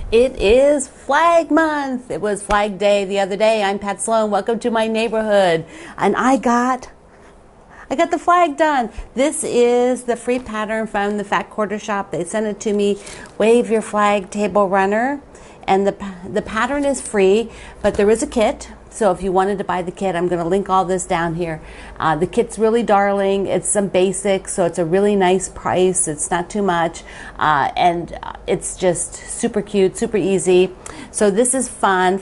It is Flag Month. It was Flag Day the other day. I'm Pat Sloan. Welcome to my neighborhood. And I got the flag done. This is the free pattern from the Fat Quarter Shop. They sent it to me. Wave your flag table runner. And the pattern is free, but there is a kit. So if you wanted to buy the kit, I'm going to link all this down here. The kit's really darling. It's some basics, so it's a really nice price. It's not too much, and it's just super cute, super easy. So this is fun.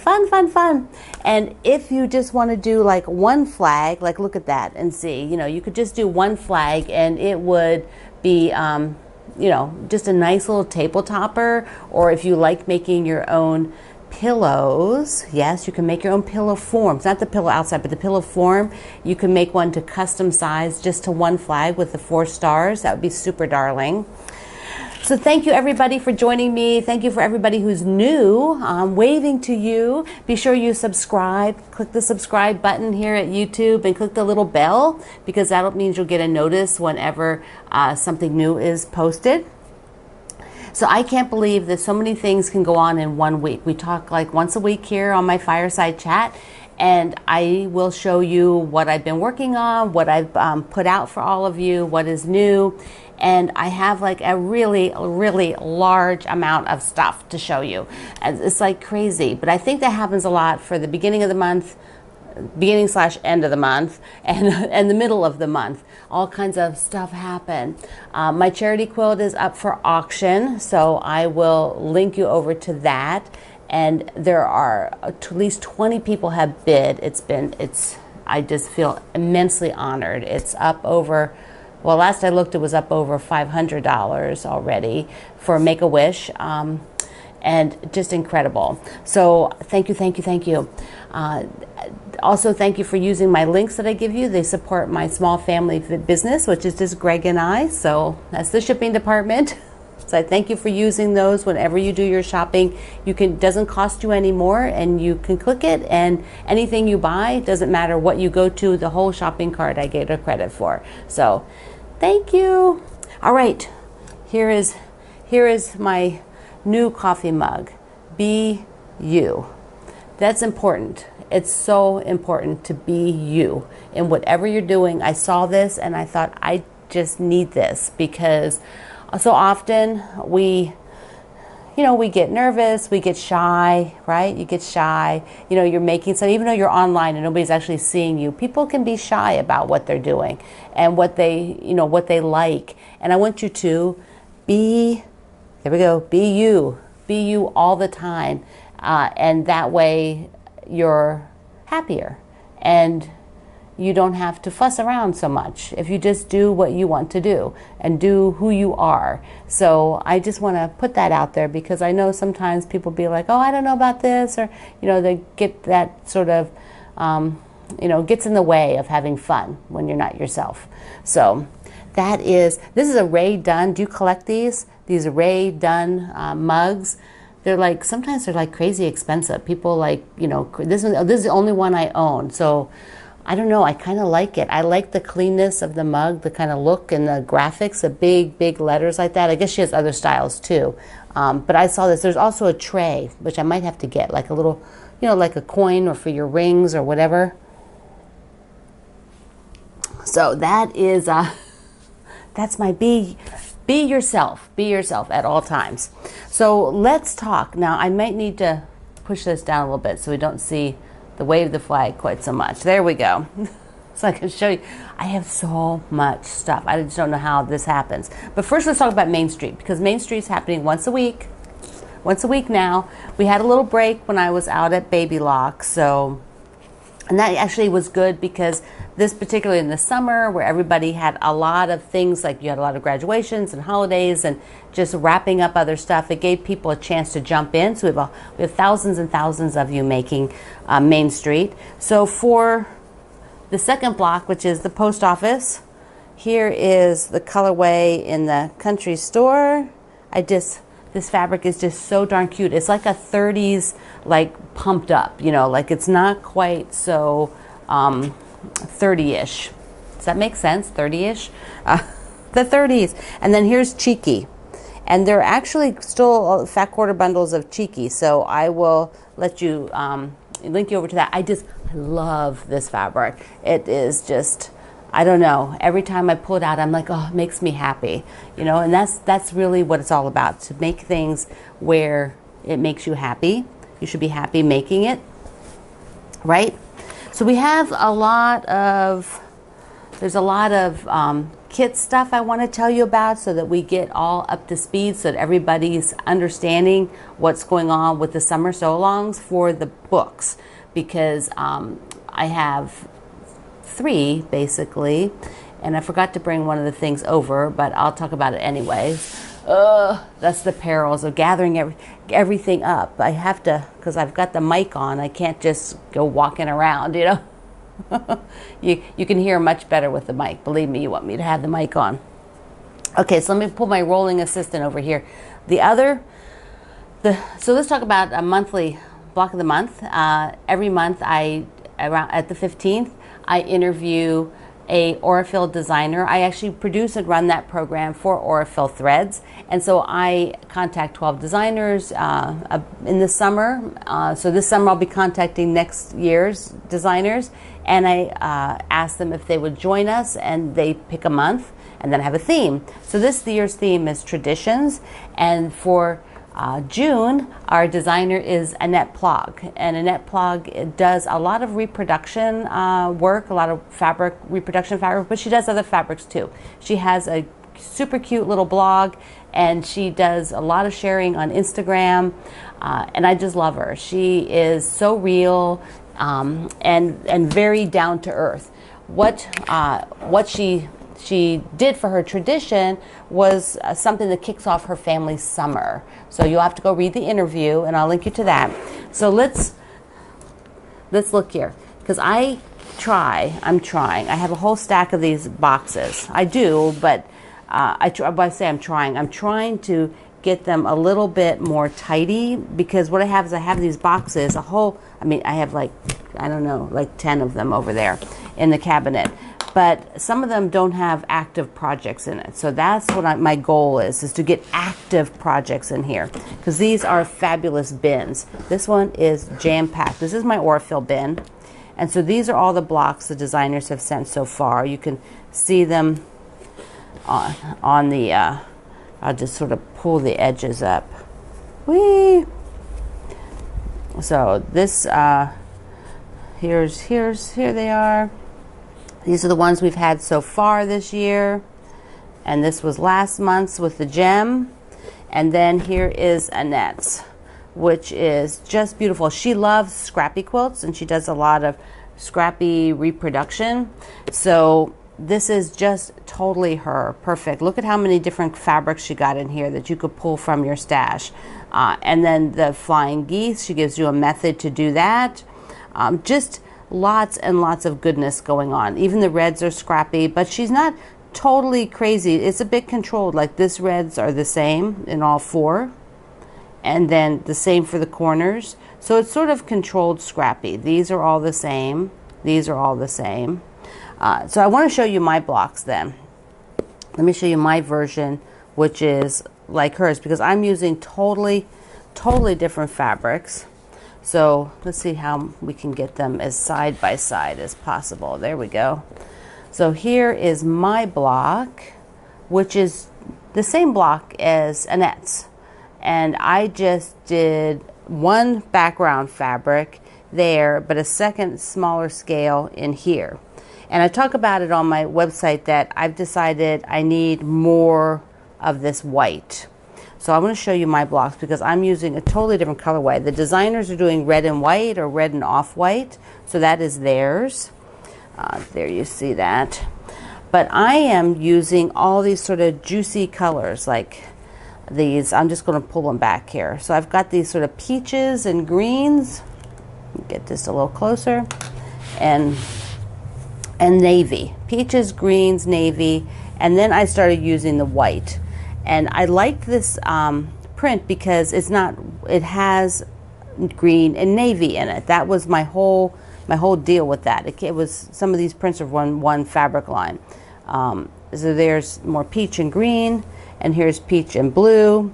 And if you just want to do like one flag, like look at that and see, you could just do one flag and it would be, just a nice little table topper. Or if you like making your own pillows, yes, you can make your own pillow forms, not the pillow outside, but the pillow form. You can make one to custom size just to one flag with the 4 stars. That would be super darling. So thank you everybody for joining me. Thank you for everybody who's new. I'm waving to you. Be sure you subscribe. Click the subscribe button here at YouTube and click the little bell, because that means you'll get a notice whenever something new is posted. So I can't believe that so many things can go on in 1 week. We talk like once a week here on my Fireside chat, and I will show you what I've been working on, what I've put out for all of you, what is new. And I have like a really, really large amount of stuff to show you. And it's like crazy, but I think that happens a lot for the beginning of the month, beginning/end of the month, and the middle of the month. All kinds of stuff happen. My charity quilt is up for auction, so I will link you over to that. And there are at least 20 people have bid. I just feel immensely honored. It's up over, well, last I looked, it was up over $500 already for Make-A-Wish. And just incredible. So thank you. Also, thank you for using my links that I give you. They support my small family business, which is just Greg and I. So that's the shipping department. So I thank you for using those whenever you do your shopping. It doesn't cost you any more, and you can click it, and anything you buy, doesn't matter what you go to, the whole shopping cart I get a credit for. So thank you. All right, here is my new coffee mug. Be you. That's important. It's so important to be you in whatever you're doing. I saw this and I thought, I just need this, because so often we get nervous, we get shy, right? You get shy. You're making something, even though you're online and nobody's actually seeing you. People can be shy about what they're doing and what they like. And I want you to be, there we go, be you. Be you all the time. And that way you're happier and you don't have to fuss around so much if you just do what you want to do and do who you are. So I just want to put that out there, because I know sometimes people be like, oh, I don't know about this, or they get that sort of gets in the way of having fun when you're not yourself. So this is a Ray Dunn. Do you collect these Ray Dunn mugs? They're like, sometimes they're like crazy expensive. People like, this is the only one I own. So I don't know, I kind of like it. I like the cleanness of the mug, the kind of look and the graphics, the big letters like that. I guess she has other styles too. But I saw this. There's also a tray, which I might have to get, like a little, like a coin or for your rings or whatever. So that is, that's my be yourself at all times. So let's talk. Now I might need to push this down a little bit so we don't see the wave the flag quite so much. There we go. So I can show you. I have so much stuff. I just don't know how this happens. But first let's talk about Main Street, because Main Street's happening once a week. Once a week now. We had a little break when I was out at Baby Lock, and that actually was good, because this, particularly in the summer, where everybody had a lot of things, like you had a lot of graduations and holidays and just wrapping up other stuff, it gave people a chance to jump in. So we have thousands and thousands of you making Main Street. So for the second block, which is the post office, here is the colorway in the country store. This fabric is just so darn cute. It's like a 30s, like pumped up, like it's not quite so 30-ish. Does that make sense? 30-ish? The 30s. And then here's Cheeky. And they're actually still fat quarter bundles of Cheeky, so I will let you link you over to that. I love this fabric. It is just, I don't know, every time I pull it out, I'm like, oh, it makes me happy, you know. And that's really what it's all about, to make things where it makes you happy. You should be happy making it, right? So we have there's a lot of kit stuff I want to tell you about, so that we get all up to speed, so that everybody's understanding what's going on with the summer sew-alongs for the books, because I have 3 basically, and I forgot to bring one of the things over, but I'll talk about it anyways. That's the perils of gathering everything up. I have to, because I've got the mic on, I can't just go walking around, you know. You can hear much better with the mic. Believe me, you want me to have the mic on. Okay, so let me pull my rolling assistant over here. So let's talk about a monthly block of the month. Every month, around at the 15th, I interview a Aurifil designer. I actually produce and run that program for Aurifil Threads, and so I contact 12 designers in the summer. So this summer I'll be contacting next year's designers, and I ask them if they would join us, and they pick a month, and then I have a theme. So this year's theme is traditions, and for June, our designer is Annette Plog, and Annette Plog does a lot of reproduction work, a lot of reproduction fabric, but she does other fabrics too. She has a super cute little blog, and she does a lot of sharing on Instagram, and I just love her. She is so real and very down to earth. What she did for her tradition was something that kicks off her family's summer. So you'll have to go read the interview, and I'll link you to that. So let's look here, because I'm trying. I have a whole stack of these boxes. I do, but I'm trying to get them a little bit more tidy, because what I have is I have these boxes, I have like 10 of them over there in the cabinet. But some of them don't have active projects in it. So that's what my goal is to get active projects in here, because these are fabulous bins. This one is jam-packed. This is my Aurifil bin. And so these are all the blocks the designers have sent so far. You can see them on the, I'll just sort of pull the edges up. Whee! So this, here they are. These are the ones we've had so far this year. And this was last month's with the gem. And then here is Annette's, which is just beautiful. She loves scrappy quilts, and she does a lot of scrappy reproduction. So this is just totally her. Perfect. Look at how many different fabrics she got in here that you could pull from your stash. And then the flying geese, she gives you a method to do that. Just lots and lots of goodness going on. Even the reds are scrappy, but she's not totally crazy. It's a bit controlled. Like this reds are the same in all 4, and then the same for the corners. So it's sort of controlled scrappy. These are all the same. These are all the same. So I want to show you my blocks then. Let me show you my version, which is like hers, because I'm using totally different fabrics. So let's see how we can get them as side by side as possible. There we go. So here is my block, which is the same block as Annette's. And I just did one background fabric there, but a second smaller scale in here. And I talk about it on my website that I've decided I need more of this white. So I'm going to show you my blocks, because I'm using a totally different colorway. The designers are doing red and white, or red and off-white, so that is theirs. There you see that. But I am using all these sort of juicy colors, like these. I'm just going to pull them back here. So I've got these sort of peaches and greens. Get this a little closer. And navy. Peaches, greens, navy. And then I started using the white. And I like this print because it has green and navy in it. That was my whole deal with that. It was, some of these prints are one fabric line. So there's more peach and green, and here's peach and blue.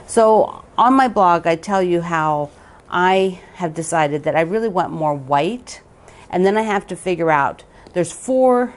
So on my blog, I tell you how I have decided that I really want more white, and then I have to figure out, there's four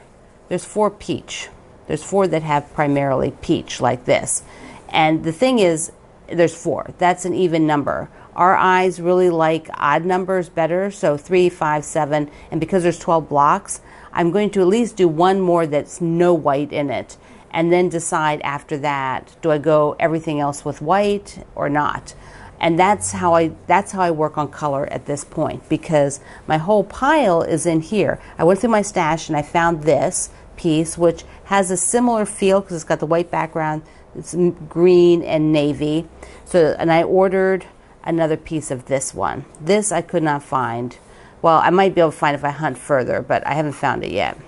peach. There's 4 that have primarily peach like this. And the thing is, there's 4. That's an even number. Our eyes really like odd numbers better, so 3, 5, 7, and because there's 12 blocks, I'm going to at least do one more that's no white in it, and then decide after that, do I go everything else with white or not? And that's how I work on color at this point, because my whole pile is in here. I went through my stash and I found this piece, which has a similar feel because it's got the white background. It's green and navy. So, and I ordered another piece of this one. This I could not find. Well, I might be able to find if I hunt further, but I haven't found it yet.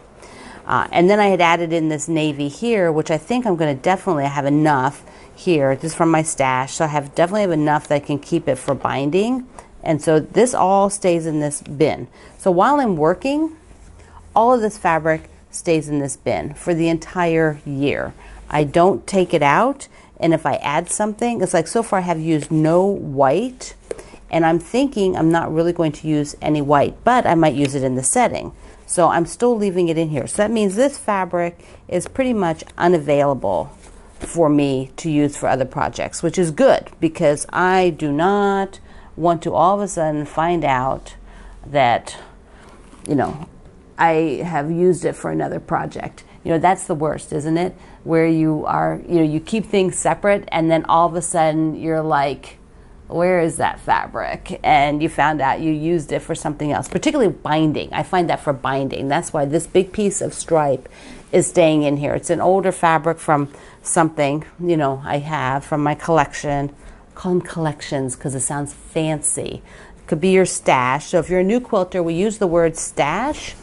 And then I had added in this navy here, which I think I'm going to definitely have enough here. This is from my stash, so I definitely have enough that I can keep it for binding. And so this all stays in this bin. So while I'm working, all of this fabric stays in this bin for the entire year. I don't take it out, and if I add something, it's like so far I have used no white, and I'm thinking I'm not really going to use any white, but I might use it in the setting. So I'm still leaving it in here. So that means this fabric is pretty much unavailable for me to use for other projects, which is good because I do not want to all of a sudden find out that, you know, I have used it for another project. You know, that's the worst, isn't it? Where you are, you know, you keep things separate and then all of a sudden you're like, where is that fabric? And you found out you used it for something else, particularly binding. I find that for binding. That's why this big piece of stripe is staying in here. It's an older fabric from something, you know, I have from my collection. I call them collections because it sounds fancy. It could be your stash. So if you're a new quilter, we use the word stash.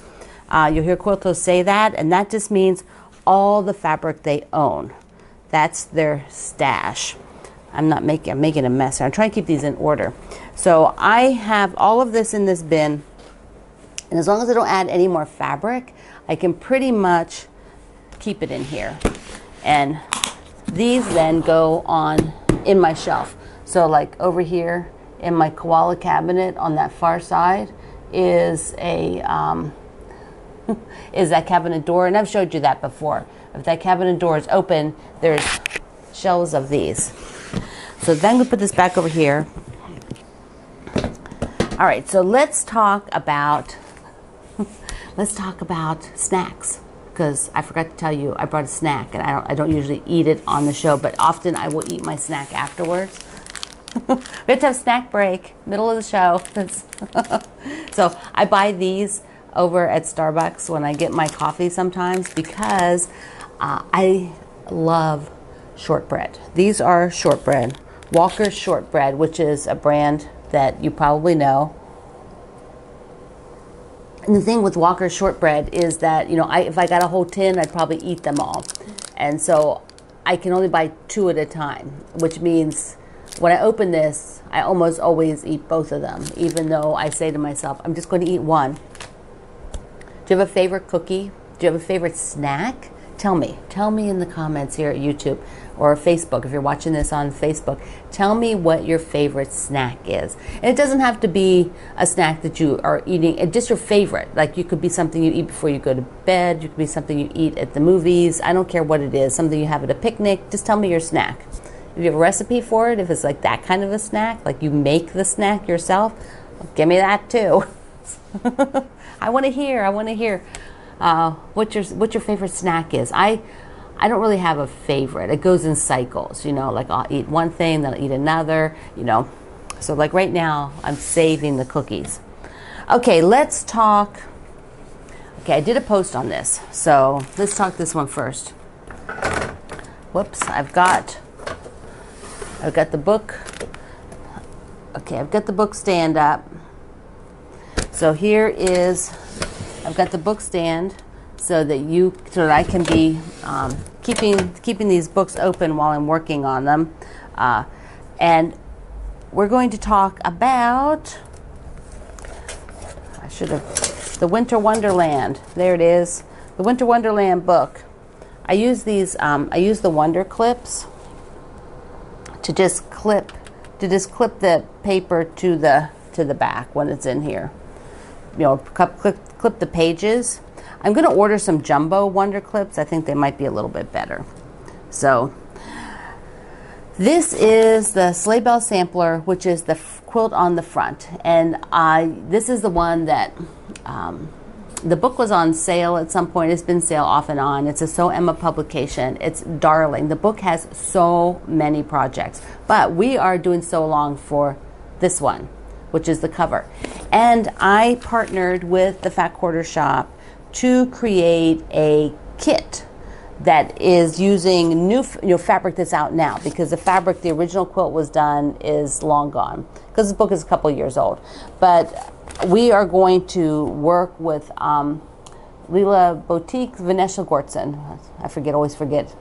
You'll hear quilters say that, and that just means all the fabric they own. That's their stash. I'm making a mess here. I'm trying to keep these in order. So I have all of this in this bin, and as long as I don't add any more fabric, I can pretty much keep it in here. And these then go on in my shelf. So like over here in my koala cabinet on that far side is a is that cabinet door, and I've showed you that before. If that cabinet door is open, there's shelves of these. So then I'm going to put this back over here. All right, so let's talk about snacks, because I forgot to tell you I brought a snack, and I don't usually eat it on the show, but often I will eat my snack afterwards. We have to have snack break, middle of the show. So I buy these over at Starbucks when I get my coffee sometimes because I love shortbread. These are shortbread. Walker's Shortbread, which is a brand that you probably know. And the thing with Walker's Shortbread is that, you know, if I got a whole tin, I'd probably eat them all. And so I can only buy 2 at a time, which means when I open this, I almost always eat both of them, even though I say to myself, I'm just going to eat one. Do you have a favorite cookie? Do you have a favorite snack? Tell me in the comments here at YouTube or Facebook. If you're watching this on Facebook, tell me what your favorite snack is. And it doesn't have to be a snack that you are eating, just your favorite. Like, you could be something you eat before you go to bed. You could be something you eat at the movies. I don't care what it is. Something you have at a picnic. Just tell me your snack. If you have a recipe for it, if it's like that kind of a snack, like you make the snack yourself, give me that too. I want to hear what your favorite snack is. I don't really have a favorite. It goes in cycles, you know, like I'll eat one thing, then I'll eat another, you know. So like right now, I'm saving the cookies. Okay, let's talk. Okay, I did a post on this, so let's talk this one first. Whoops, I've got the book. Okay, I've got the book stand up. So here is, I've got the book stand so that I can be keeping these books open while I'm working on them. And we're going to talk about, the Winter Wonderland. There it is, the Winter Wonderland book. I use these, I use the Wonder clips to just clip the paper to the back when it's in here. You know, clip the pages. I'm going to order some jumbo Wonder clips. I think they might be a little bit better. So this is the Sleigh Bell Sampler, which is the quilt on the front. And this is the one that the book was on sale at some point. It's been sale off and on. It's a So Emma publication. It's darling. The book has so many projects. But we are doing so long for this one, which is the cover. And I partnered with the Fat Quarter Shop to create a kit that is using new fabric that's out now, because the fabric the original quilt was done is long gone, because the book is a couple years old. But we are going to work with Lila Boutique, Vanessa Gortson. Always forget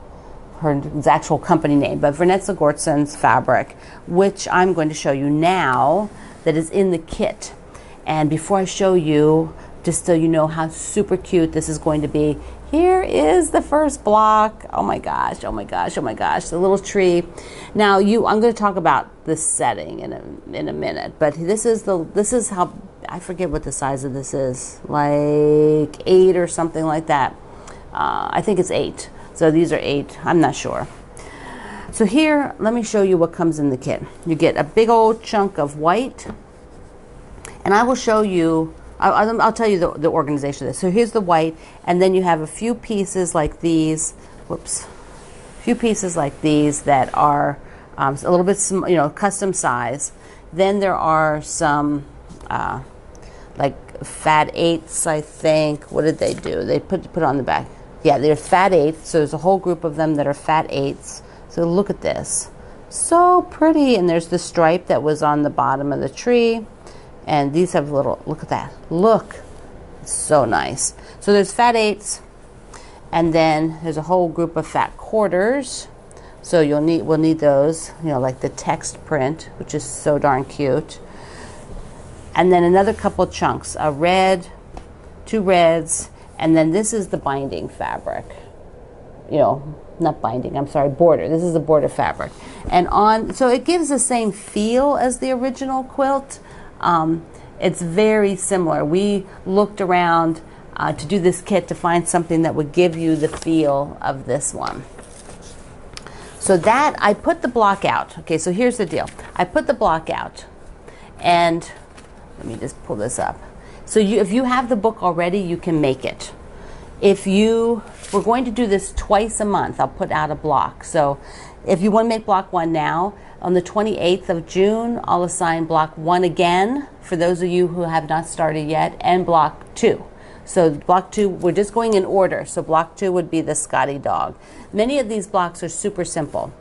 her actual company name, but Vanessa Gortson's fabric, which I'm going to show you now, that is in the kit. And before I show you, just so you know how super cute this is going to be, here is the first block. Oh my gosh, oh my gosh, oh my gosh, the little tree. Now I'm going to talk about the setting in a minute, but this is how, I forget what the size of this is, like 8 or something like that. I think it's 8. So these are 8, I'm not sure. So here, let me show you what comes in the kit. You get a big old chunk of white, and I will show you, I'll tell you the organization of this. So here's the white, and then you have a few pieces like these, whoops, a few pieces like these that are a little bit, custom size. Then there are some like fat 8s, I think. What did they do? They put on the back. Yeah, they're fat 8s. So there's a whole group of them that are fat 8s. So look at this. So pretty. And there's the stripe that was on the bottom of the tree. And these have little, look at that. Look. It's so nice. So there's fat 8s. And then there's a whole group of fat quarters. So we'll need those, like the text print, which is so darn cute. And then another couple chunks, a red, 2 reds, and then this is the binding fabric. Not binding, I'm sorry, border. This is the border fabric. And so it gives the same feel as the original quilt. It's very similar. We looked around to do this kit to find something that would give you the feel of this one. So that, I put the block out. Okay, so here's the deal. I put the block out, and let me just pull this up. So if you have the book already, you can make it. We're going to do this twice a month. I'll put out a block. So if you want to make block 1 now, on the 28th of June, I'll assign block 1 again for those of you who have not started yet, and block 2. So block 2, we're just going in order. So block 2 would be the Scotty dog. Many of these blocks are super simple.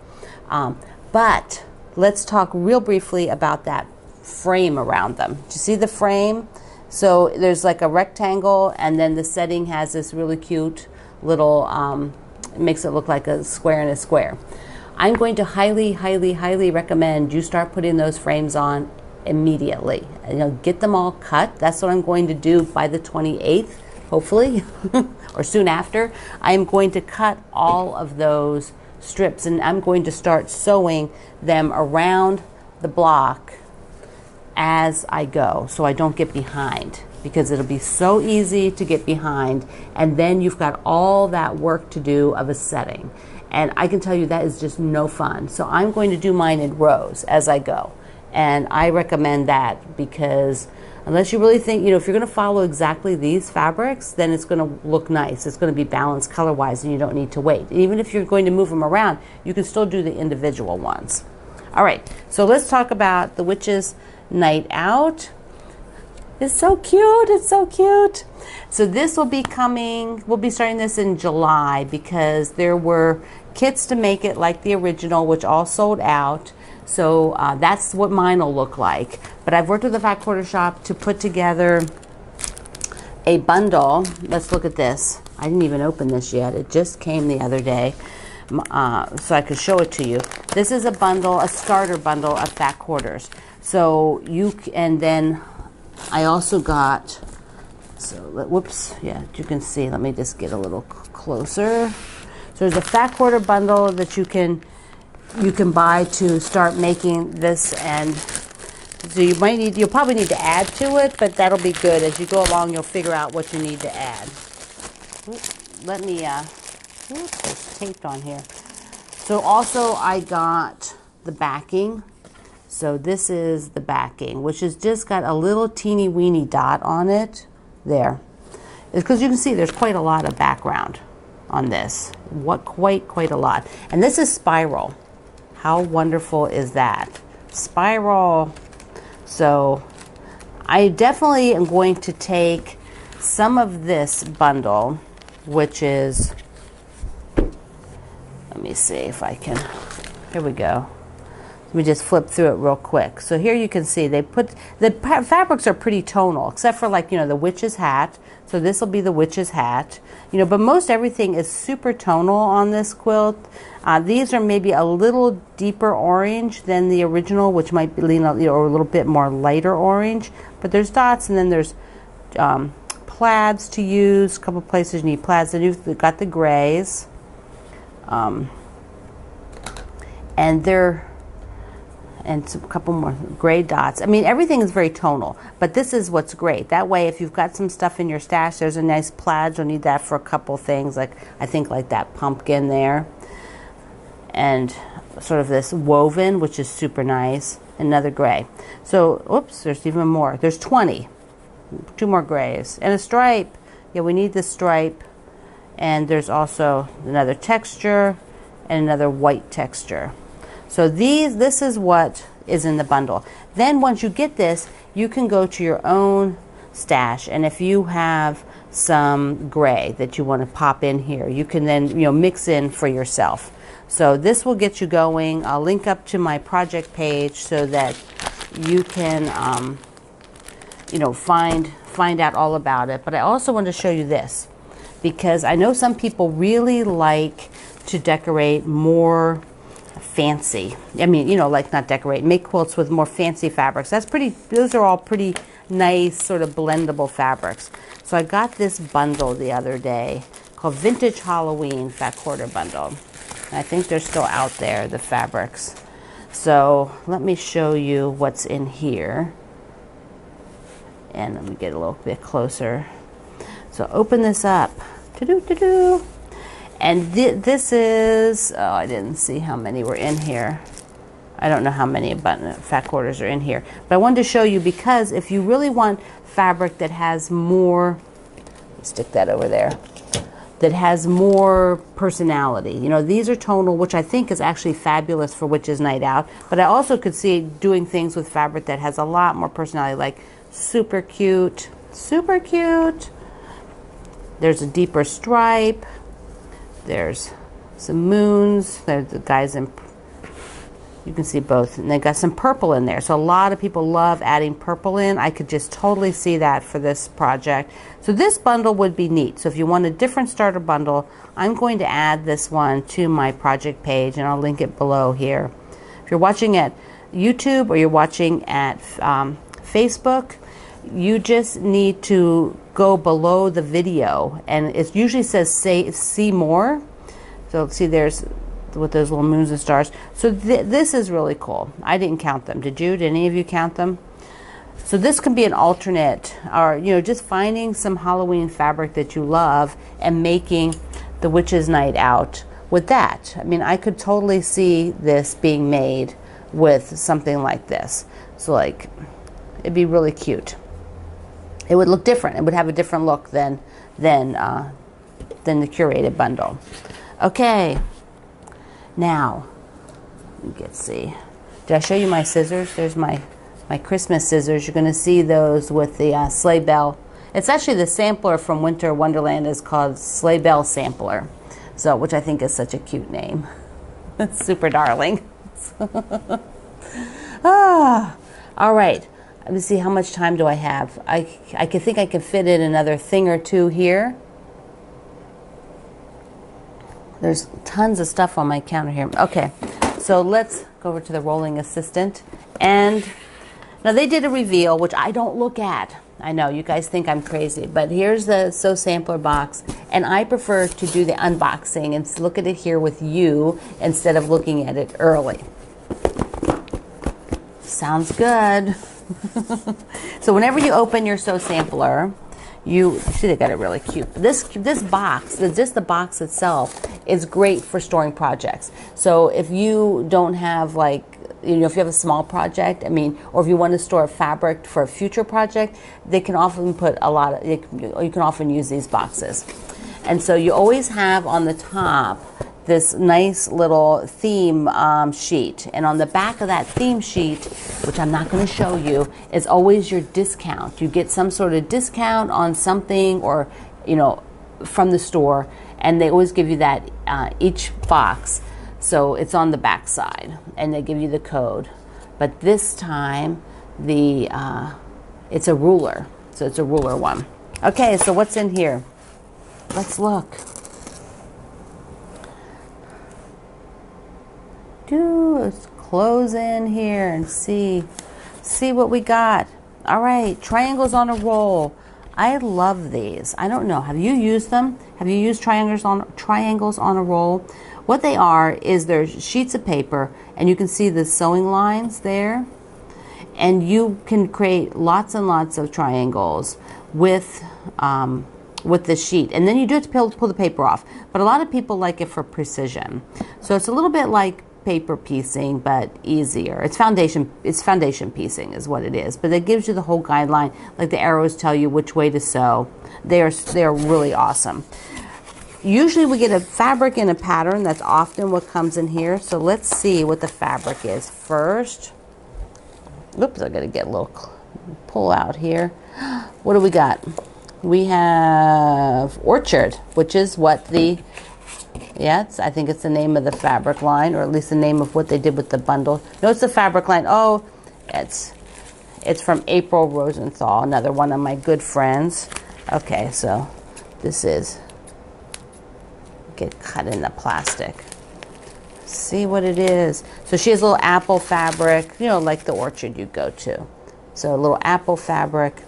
But let's talk real briefly about that frame around them. Do you see the frame? So there's like a rectangle, and then the setting has this really cute little, it makes it look like a square in a square. I'm going to highly, highly, highly recommend you start putting those frames on immediately. Get them all cut. That's what I'm going to do by the 28th, hopefully, or soon after. I am going to cut all of those strips, and I'm going to start sewing them around the block as I go, so I don't get behind, because it'll be so easy to get behind, and then you've got all that work to do of a setting. And I can tell you that is just no fun. So I'm going to do mine in rows as I go. And I recommend that, because unless you really think, if you're going to follow exactly these fabrics, then it's going to look nice. It's going to be balanced color-wise, and you don't need to wait. Even if you're going to move them around, you can still do the individual ones. All right, so let's talk about the Witch's Night Out. It's so cute. It's so cute. So this will be coming, we'll be starting this in July, because there were kits to make it like the original, which all sold out. So that's what mine will look like. But I've worked with the Fat Quarter Shop to put together a bundle. Let's look at this. I didn't even open this yet. It just came the other day, so I could show it to you. This is a bundle, a starter bundle of Fat Quarters. So and then I also got, so whoops, yeah, you can see, let me just get a little closer. So So there's a fat quarter bundle that you can buy to start making this, and so you'll probably need to add to it, but that'll be good. As you go along, you'll figure out what you need to add. Let me, it's taped on here. So also I got the backing. So this is the backing, which has just got a little teeny weeny dot on it. There. It's because you can see there's quite a lot of background on this. Quite a lot. And this is spiral. How wonderful is that? Spiral. So I definitely am going to take some of this bundle, which is, let me see if I can, here we go. Let me just flip through it real quick. So here you can see they put, the fabrics are pretty tonal, except for like, the witch's hat. So this will be the witch's hat. But most everything is super tonal on this quilt. These are maybe a little deeper orange than the original, which might be or a little bit more lighter orange. But there's dots, and then there's plaids to use. A couple places you need plaids. Then you've got the grays. And a couple more gray dots. I mean, everything is very tonal, but this is what's great. That way, if you've got some stuff in your stash, there's a nice plaid. You'll need that for a couple things, like I think like that pumpkin there. And sort of this woven, which is super nice. Another gray. So, oops, there's even more. There's 20. 2 more grays. And a stripe. Yeah, we need the stripe. And there's also another texture and another white texture. So this is what is in the bundle. Then once you get this, you can go to your own stash, and if you have some gray that you want to pop in here, you can then mix in for yourself. So this will get you going. I'll link up to my project page so that you can find out all about it. But I also want to show you this, because I know some people really like to decorate more fancy. I mean, like not decorate, make quilts with more fancy fabrics. Those are all pretty nice sort of blendable fabrics. So I got this bundle the other day called Vintage Halloween Fat Quarter Bundle. And I think they're still out there, the fabrics. So let me show you what's in here. And let me get a little bit closer. So open this up. Ta-doo. And this is, I didn't see how many were in here. I don't know how many fat quarters are in here. But I wanted to show you, because if you really want fabric that has more, stick that over there, that has more personality. These are tonal, which I think is actually fabulous for Witch's Night Out. But I also could see doing things with fabric that has a lot more personality, like super cute. There's a deeper stripe. There's some moons. There's the guys in, you can see both. And they got some purple in there. So a lot of people love adding purple in. I could just totally see that for this project. So this bundle would be neat. So if you want a different starter bundle, I'm going to add this one to my project page, and I'll link it below here. If you're watching at YouTube or you're watching at Facebook, you just need to go below the video, and it usually says see more. So see, there's with those little moons and stars. So this is really cool. I didn't count them. Did you? Did any of you count them? So this can be an alternate, or just finding some Halloween fabric that you love and making the Witch's Night Out with that. I mean, I could totally see this being made with something like this. So like, it'd be really cute. It would look different. It would have a different look than the curated bundle. Okay. Now, let's see. Did I show you my scissors? There's my Christmas scissors. You're going to see those with the sleigh bell. It's actually the sampler from Winter Wonderland is called Sleigh Bell Sampler. So, which I think is such a cute name. It's super darling. All right. Let me see, how much time do I have? I think I can fit in another thing or two here. There's tons of stuff on my counter here. Okay, so let's go over to the rolling assistant. And now they did a reveal, which I don't look at. I know you guys think I'm crazy, but here's the Sew Sampler box, and I prefer to do the unboxing and look at it here with you instead of looking at it early. Sounds good. So whenever you open your Sew Sampler, you see they got it really cute. This box, just the box itself, is great for storing projects. So if you don't have like, you know, if you have a small project, I mean, or if you want to store fabric for a future project, they can often put a lot of, you can often use these boxes. And so you always have on the top this nice little theme sheet, and on the back of that theme sheet, which I'm not going to show you, is always your discount. You get some sort of discount on something, or you know, from the store, and they always give you that each box, so it's on the back side, and they give you the code. But this time it's a ruler, so it's a ruler one. Okay, so what's in here? Let's look. Let's close in here and see what we got. All right, triangles on a roll. I love these. I don't know. Have you used them? Have you used triangles on a roll? What they are is they're sheets of paper, and you can see the sewing lines there. And you can create lots and lots of triangles with the sheet. And then you do have to pull the paper off. But a lot of people like it for precision. So it's a little bit like paper piecing, but easier. It's foundation piecing is what it is, but it gives you the whole guideline, like the arrows tell you which way to sew. They're really awesome. Usually we get a fabric and a pattern. That's often what comes in here. So let's see what the fabric is first. Oops, I gotta get a little pull out here. What do we got? We have Orchard, which is what I think it's the name of the fabric line, or at least the name of what they did with the bundle. No, it's the fabric line. Oh, it's from April Rosenthal, another one of my good friends. Okay, so this is, get cut in the plastic. See what it is. So she has a little apple fabric, you know, like the Orchard you go to. So a little apple fabric.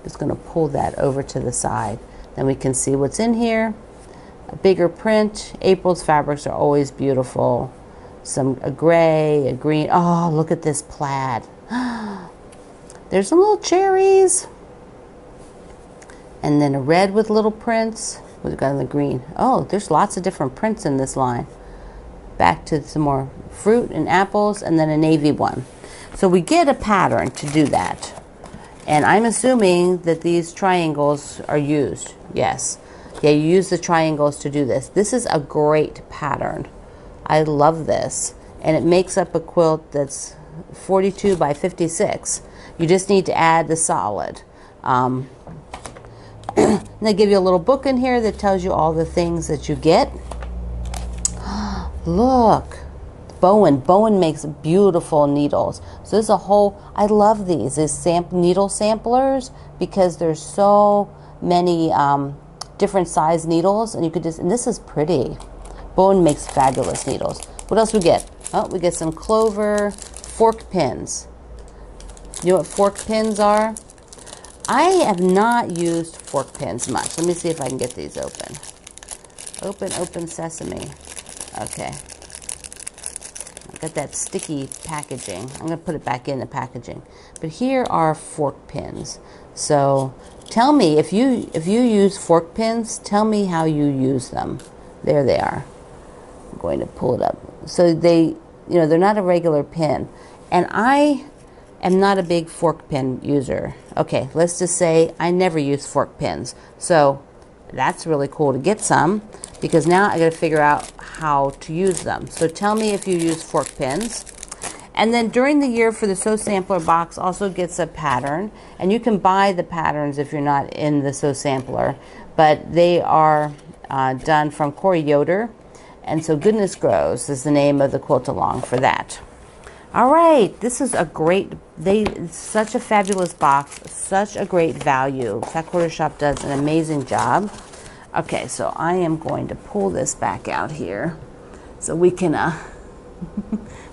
Just going to pull that over to the side. Then we can see what's in here. A bigger print. April's fabrics are always beautiful. A gray, a green. Oh, look at this plaid. There's some little cherries. And then a red with little prints. We've got the green. Oh, there's lots of different prints in this line. Back to some more fruit and apples, and then a navy one. So we get a pattern to do that. And I'm assuming that these triangles are used. Yes. Yeah, you use the triangles to do this. This is a great pattern. I love this. And it makes up a quilt that's 42 by 56. You just need to add the solid. And they give you a little book in here that tells you all the things that you get. Look. Bowen makes beautiful needles. So there's a whole, I love these needle samplers, because there's so many different size needles, and you could and this is pretty. Bowen makes fabulous needles. What else we get? Oh, we get some clover, fork pins. You know what fork pins are? I have not used fork pins much. Let me see if I can get these open. Open sesame. Okay. Got that sticky packaging. I'm going to put it back in the packaging. But here are fork pins. So tell me, if you use fork pins, tell me how you use them. There they are. I'm going to pull it up. So they're not a regular pin. And I am not a big fork pin user. Okay, let's just say I never use fork pins. So that's really cool to get some, because now I got to figure out how to use them. So tell me if you use fork pins. And then during the year for the Sew Sampler box also gets a pattern, and you can buy the patterns if you're not in the Sew Sampler, but they are done from Corey Yoder, and so Goodness Grows is the name of the quilt along for that. All right, this is a great, such a fabulous box, such a great value. Fat Quarter Shop does an amazing job. Okay, so I am going to pull this back out here so we can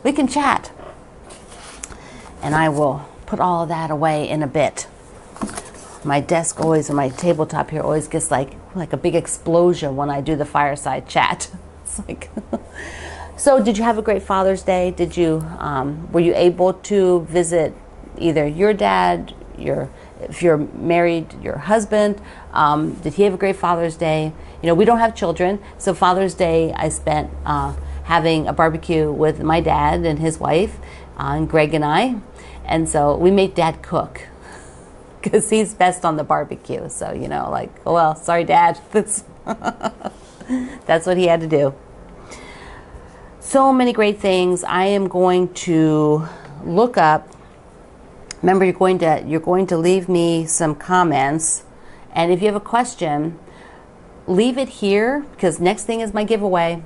we can chat. And I will put all of that away in a bit. my desk always, and my tabletop here always gets like a big explosion when I do the fireside chat. It's like, so did you have a great Father's Day? Did you, were you able to visit either your dad, if you're married, your husband? Did he have a great Father's Day? You know, we don't have children, so Father's Day I spent having a barbecue with my dad and his wife, and Greg and I. And so we made Dad cook because he's best on the barbecue. So, you know, like, oh, well, sorry, Dad. That's what he had to do. So many great things. I am going to look up. Remember, you're going to leave me some comments. And if you have a question, leave it here, because next thing is my giveaway.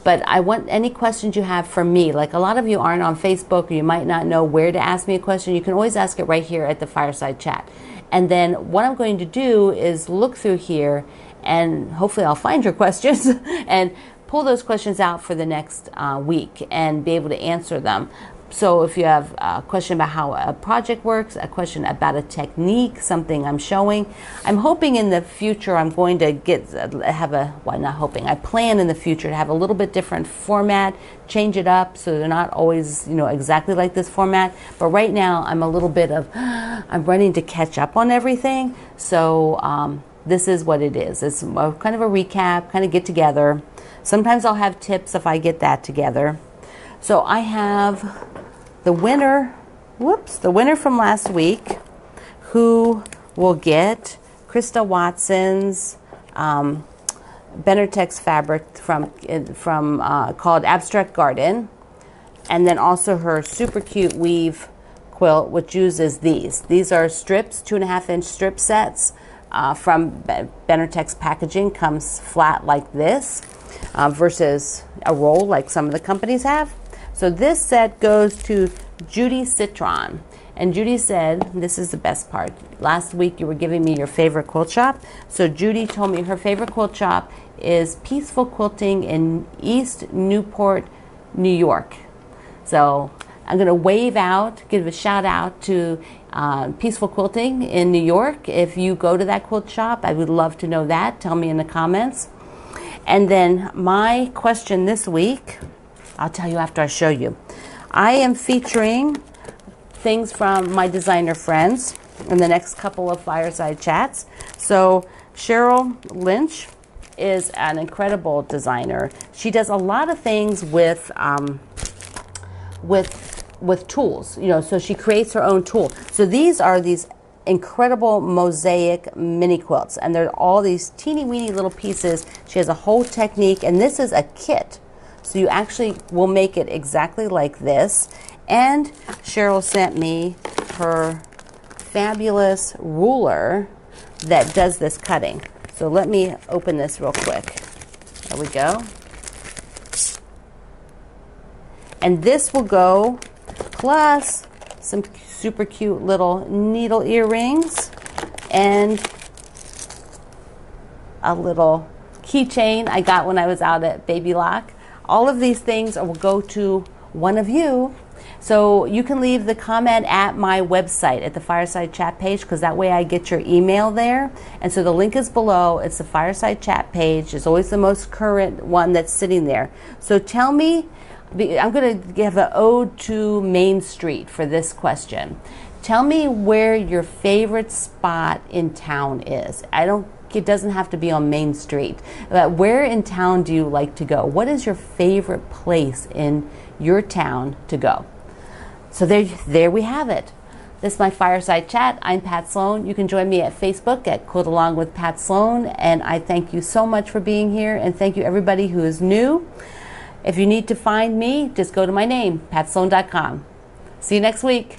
But I want any questions you have for me. Like, a lot of you aren't on Facebook, or you might not know where to ask me a question. You can always ask it right here at the Fireside Chat. And then what I'm going to do is look through here, and hopefully I'll find your questions and pull those questions out for the next week and be able to answer them. So if you have a question about how a project works, a question about a technique, something I'm showing, I'm hoping in the future I'm going to I plan in the future to have a little bit different format, change it up so they're not always, you know, exactly like this format. But right now I'm I'm running to catch up on everything. So this is what it is. It's kind of a recap, kind of get together. Sometimes I'll have tips if I get that together. So I have the winner from last week, who will get Krista Watson's Benertex fabric from called Abstract Garden, and then also her super cute weave quilt, which uses these. These are strips, 2.5-inch strip sets from Benertex packaging. Comes flat like this versus a roll like some of the companies have. So this set goes to Judy Citron. And Judy said, this is the best part. Last week you were giving me your favorite quilt shop. So Judy told me her favorite quilt shop is Peaceful Quilting in East Newport, New York. So I'm going to give a shout out to Peaceful Quilting in New York. If you go to that quilt shop, I would love to know that. Tell me in the comments. And then my question this week, I'll tell you after I show you. I am featuring things from my designer friends in the next couple of Fireside Chats. So Cheryl Lynch is an incredible designer. She does a lot of things with tools, you know, so she creates her own tool. So these are these incredible mosaic mini quilts, and they're all these teeny weeny little pieces. She has a whole technique, and this is a kit. So you actually will make it exactly like this. And Cheryl sent me her fabulous ruler that does this cutting. So let me open this real quick. There we go. And this will go, plus some super cute little needle earrings and a little keychain I got when I was out at Baby Lock. All of these things will go to one of you. So you can leave the comment at my website at the Fireside Chat page, because that way I get your email there. And so the link is below. It's the Fireside Chat page. It's always the most current one that's sitting there. So tell me, I'm going to give an ode to Main Street for this question. Tell me where your favorite spot in town is. It doesn't have to be on Main Street. But where in town do you like to go? What is your favorite place in your town to go? So there we have it. This is my Fireside Chat. I'm Pat Sloan. You can join me at Facebook at Quilt Along with Pat Sloan. And I thank you so much for being here. And thank you everybody who is new. If you need to find me, just go to my name, patsloan.com. See you next week.